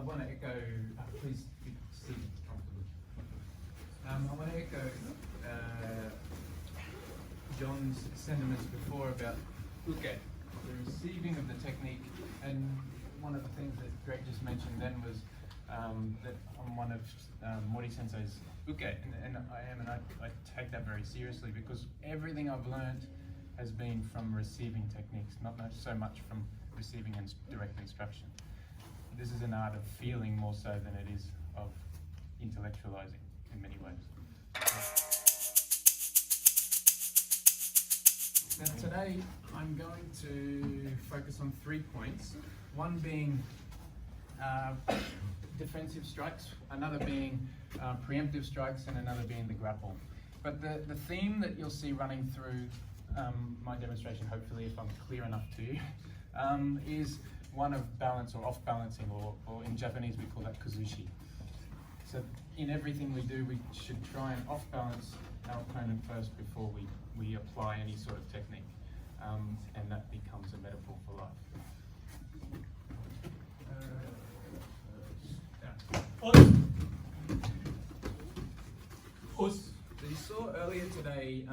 want to echo, please be seated comfortably. I want to echo John's sentiments before about uke, the receiving of the technique, and one of the things that Greg just mentioned then was that I'm one of Mori Sensei's uke, and I take that very seriously because everything I've learned has been from receiving techniques, not so much from receiving direct instruction. This is an art of feeling more so than it is of intellectualizing in many ways. Now today I'm going to focus on 3 points, one being defensive strikes, another being preemptive strikes, and another being the grapple. But the theme that you'll see running through my demonstration, hopefully if I'm clear enough to you, is one of balance or off balancing, or in Japanese we call that kuzushi. So in everything we do, we should try and off balance our opponent first before we apply any sort of technique, and that becomes a metaphor for life. So you saw earlier today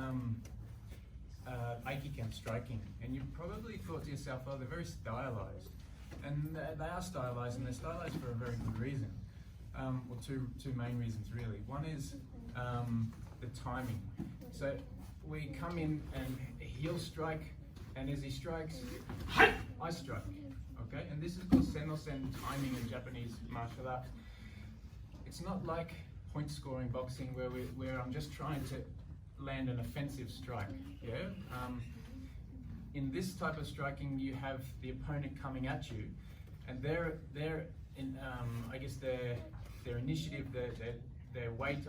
AikiKai striking, and you probably thought to yourself, oh, they're very stylized. And they are stylized, and they're stylized for a very good reason. Well, two main reasons really. One is the timing. So we come in and he'll strike, and as he strikes, I strike. Okay, and this is called sen-no-sen timing in Japanese martial arts. It's not like point scoring boxing where I'm just trying to land an offensive strike. Yeah. In this type of striking, you have the opponent coming at you, and their initiative, their weight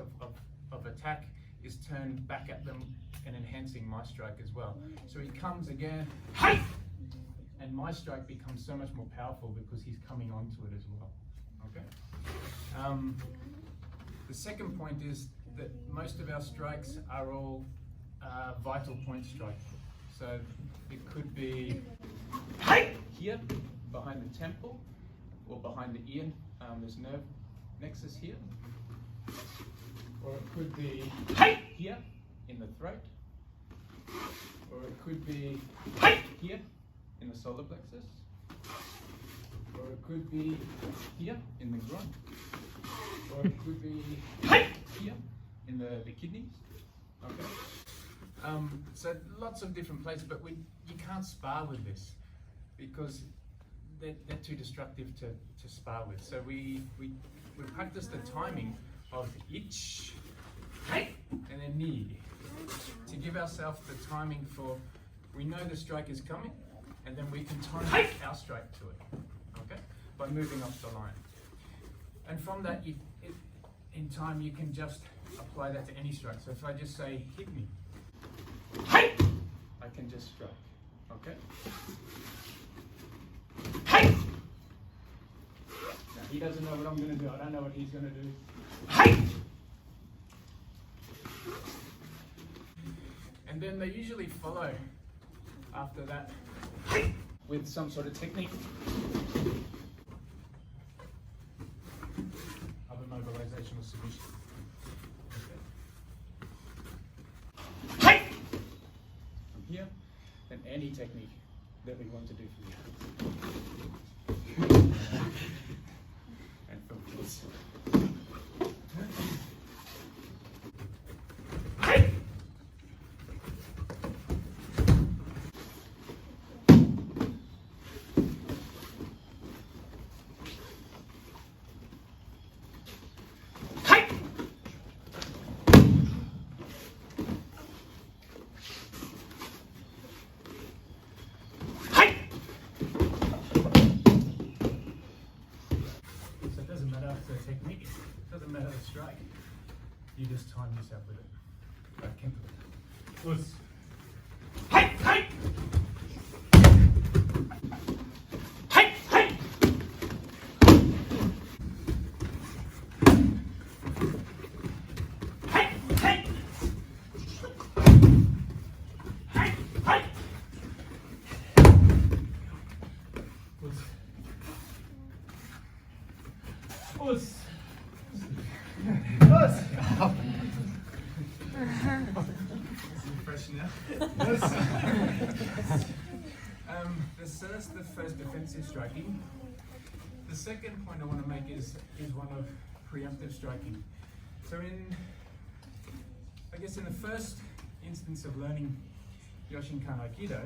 of attack is turned back at them and enhancing my strike as well. So he comes again, and my strike becomes so much more powerful because he's coming onto it as well. Okay. The second point is that most of our strikes are all vital point strikes. So it could be here, behind the temple, or behind the ear, there's nerve nexus here. Or it could be here, in the throat. Or it could be here, in the solar plexus. Or it could be here, in the groin. Or it could be here, in the kidneys. Okay. So lots of different places, but you can't spar with this because they're too destructive to spar with. So we practice the timing of ich and then ni to give ourselves the timing for, we know the strike is coming, and then we can time our strike to it, okay, by moving off the line. And from that, in time, you can just apply that to any strike. So if I just say, hit me, I can just strike, okay? Now, he doesn't know what I'm going to do. I don't know what he's going to do. And then they usually follow after that with some sort of technique of immobilization or submission. Here, and any technique that we want to do for you. And from this. Technique, it doesn't matter the strike, you just time yourself with it. Like Kempo. Us. Fresh now. That's the first defensive striking. The second point I want to make is one of preemptive striking. So I guess in the first instance of learning Yoshinkan Aikido,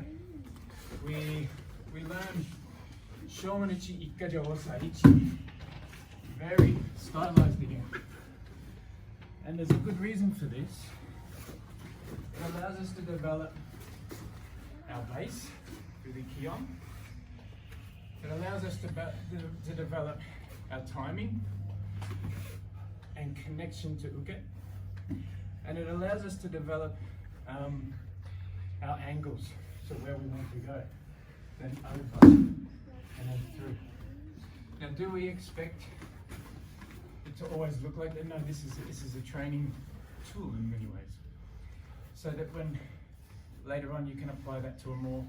we learn Shomanichi Ikkajo Osaichi, very stylized again. And there's a good reason for this. It allows us to develop our base through the Kion. It allows us to develop our timing and connection to Uke. And it allows us to develop our angles, so where we want to go. Then over, and then through. Now, do we expect it to always look like that? No, this is a training tool in many ways. So that when later on you can apply that to a more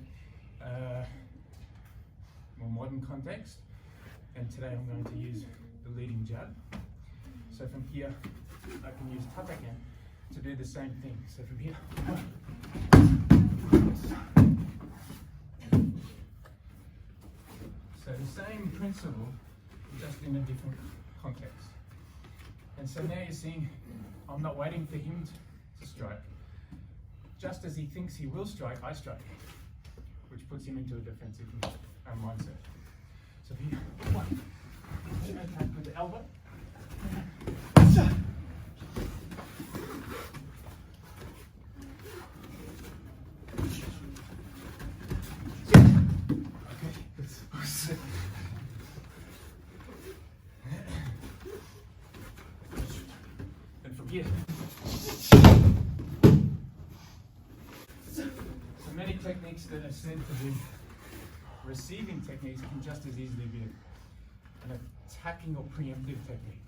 modern context. And today I'm going to use the leading jab. So from here, I can use tataken to do the same thing. So from here, so the same principle, just in a different context. And so now you're seeing, I'm not waiting for him to strike. Just as he thinks he will strike, I strike, which puts him into a defensive mindset. So here, one, attack with the elbow. And from here. So many techniques that are said to be receiving techniques can just as easily be an attacking or preemptive technique.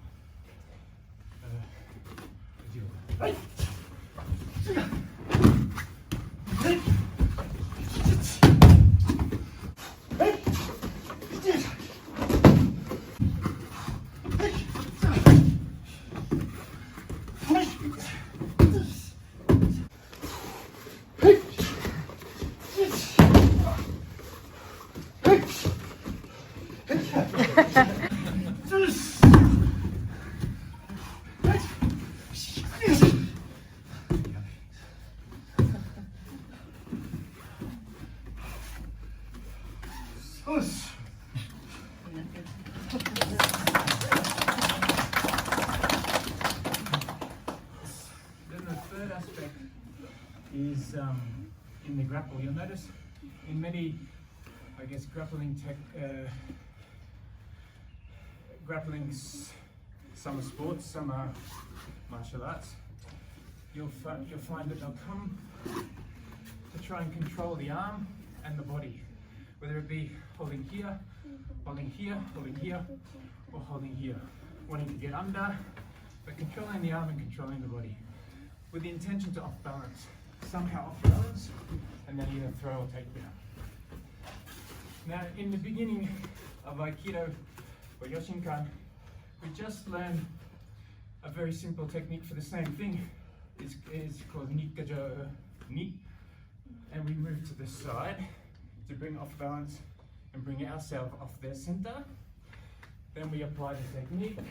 Is in the grapple. You'll notice in many, I guess, grappling some are sports, some are martial arts. You'll find that they'll come to try and control the arm and the body, whether it be holding here, holding here, holding here, or holding here, wanting to get under, but controlling the arm and controlling the body, with the intention to off balance. Somehow off balance, and then either throw or take down. Now, in the beginning of Aikido or Yoshinkan, we just learned a very simple technique for the same thing. It's called Nikkajo Ni, and we move to the side to bring off balance and bring ourselves off their center. Then we apply the technique.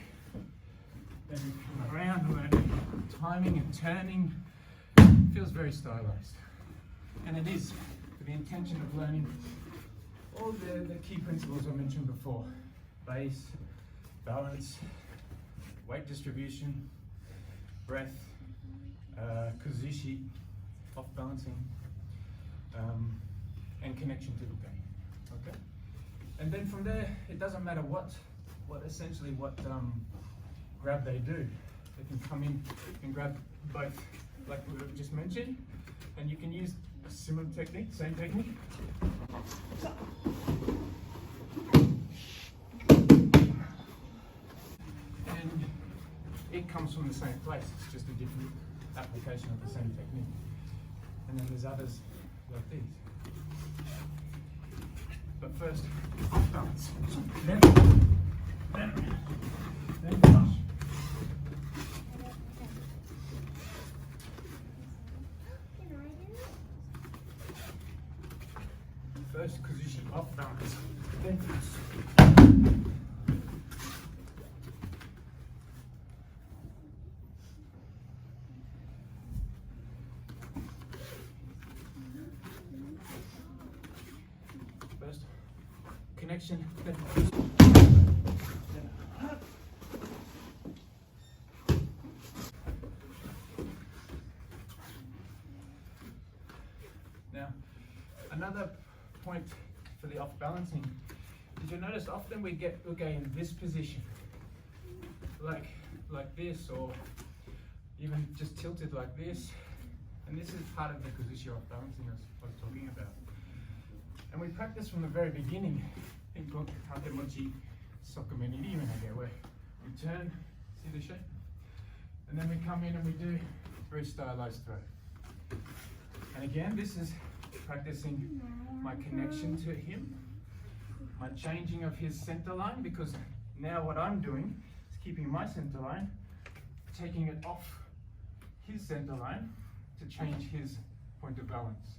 Then we come around, learn timing and turning. Feels very stylized, and it is with the intention of learning all the key principles I mentioned before: base, balance, weight distribution, breath, kuzushi, off balancing, and connection to the pain. Okay, and then from there, it doesn't matter what grab they do. They can come in and grab both, like we just mentioned, and you can use a similar technique, same technique. And it comes from the same place, it's just a different application of the same technique. And then there's others like these. But first, off balance. Then then first connection, then now another point for the off balancing is you'll notice often we'll get in this position like this, or even just tilted like this, and this is part of the kuzushi off balancing I was talking about. And we practice from the very beginning in Takemochi Sokumeni Rimenage, where we turn, see the shape? And then we come in and we do very stylized throw. And again, this is practicing my connection to him, my changing of his center line, because now what I'm doing is keeping my center line, taking it off his center line to change his point of balance,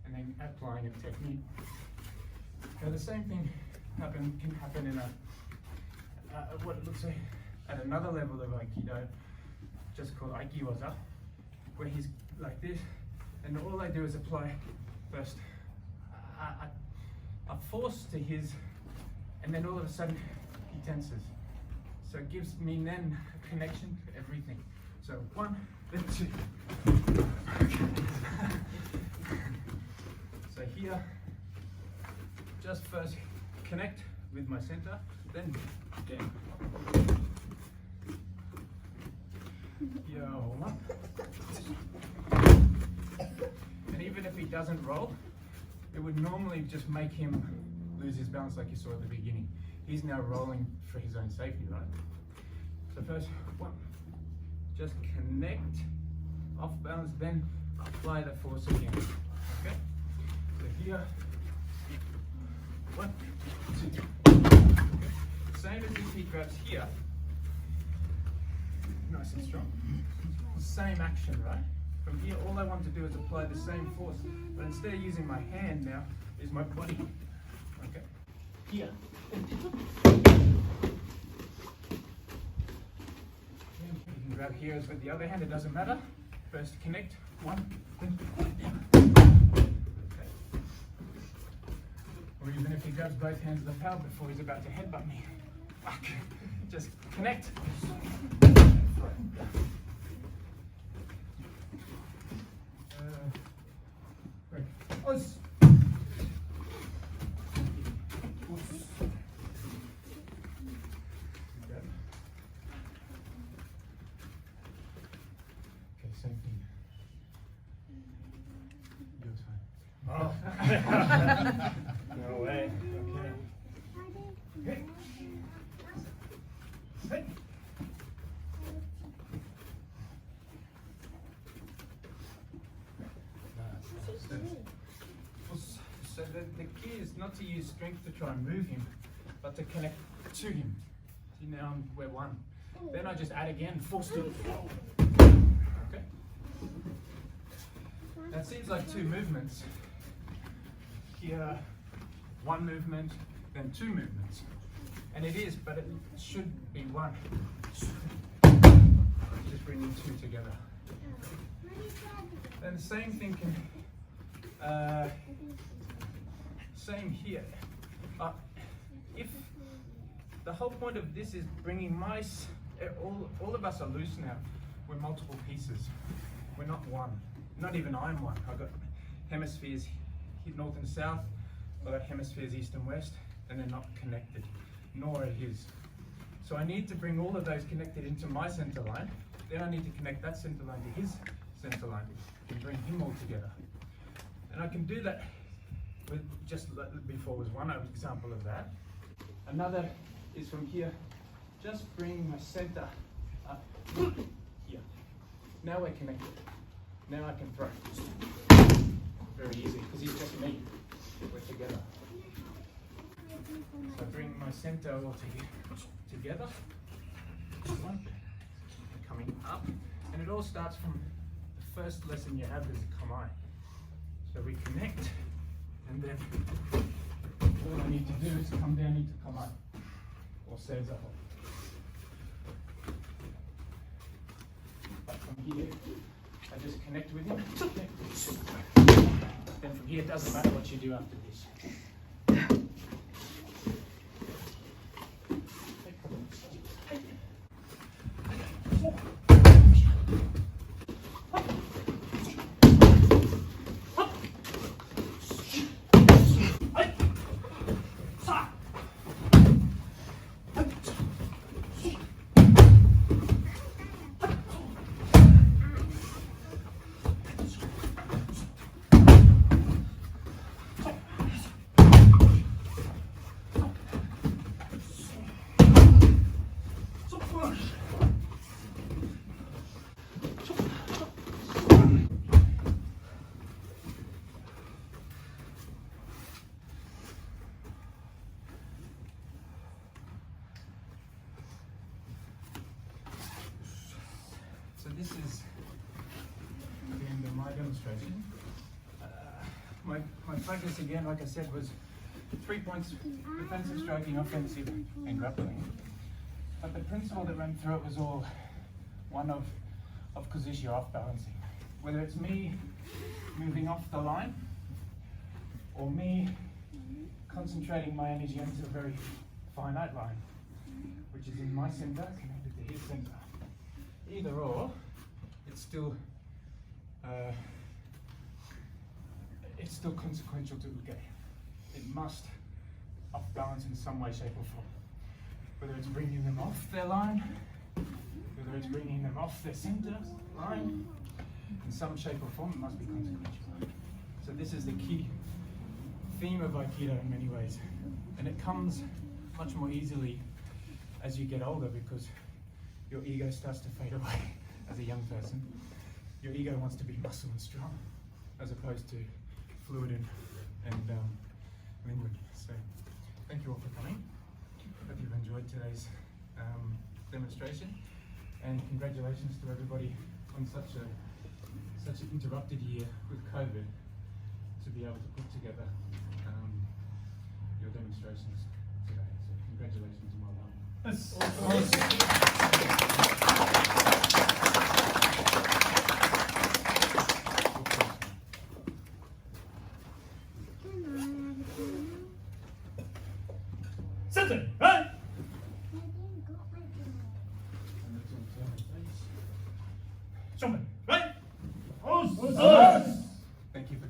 and then applying a technique. Now the same thing can happen in what it looks like at another level of Aikido, just called Aiki Waza, where he's like this, and all I do is apply first a force to his, and then all of a sudden he tenses. So it gives me then a connection to everything. So 1, then 2. So here, just first connect with my center, then down. Here, 1. And even if he doesn't roll, it would normally just make him lose his balance like you saw at the beginning. He's now rolling for his own safety, right? So first, 1. Just connect, off balance, then apply the force again. Okay? So here, 1, 2. Okay. Same as if he grabs here, nice and strong. Same action, right? From here, all I want to do is apply the same force, but instead of using my hand now, is my body. Okay? Here. You can grab here as with the other hand, it doesn't matter. First connect, 1, then down. Okay. Or even if he grabs both hands of the power before he's about to headbutt me. Just connect. Us. Okay, same thing. Your time. Oh. No way. Okay. Hey. Hey. So the key is not to use strength to try and move him, but to connect to him. See, now we're 1. Then I just add again, force to it. Okay? That seems like 2 movements. Here, 1 movement, then 2 movements. And it is, but it should be 1. Just bringing 2 together. Then the same thing can, same here. If the whole point of this is bringing all of us are loose now. We're multiple pieces. We're not 1. Not even I'm 1. I've got hemispheres north and south. I've got hemispheres east and west, and they're not connected, nor are his. So I need to bring all of those connected into my center line. Then I need to connect that center line to his center line and bring him all together. And I can do that with just before was one example of that. Another is from here, just bring my center up here. Now we're connected. Now I can throw. Very easy, because he's just me. We're together. So I bring my center all together. One, coming up. And it all starts from the first lesson you have is Kamai. So we connect, and then all I need to do is come down into Kamai, or Seiza. But from here, I just connect with him. Then from here, it doesn't matter what you do after this. This is the end of my demonstration. My focus again, like I said, was 3 points: defensive, striking, offensive, and grappling. But the principle that ran through it was all one of kuzushi, or off balancing. Whether it's me moving off the line, or me concentrating my energy into a very finite line, which is in my center connected to his center. Either or, it's still consequential to Uke. It must off balance in some way, shape, or form. Whether it's bringing them off their line, whether it's bringing them off their center line, in some shape or form, it must be consequential. So this is the key theme of Aikido in many ways, and it comes much more easily as you get older, because your ego starts to fade away as a young person. Your ego wants to be muscle and strong, as opposed to fluid and liquid. So thank you all for coming. Hope you've enjoyed today's demonstration, and congratulations to everybody on such an interrupted year with COVID to be able to put together your demonstrations today. So congratulations and well done. That's Sensei, right? Showman, right? Thank you for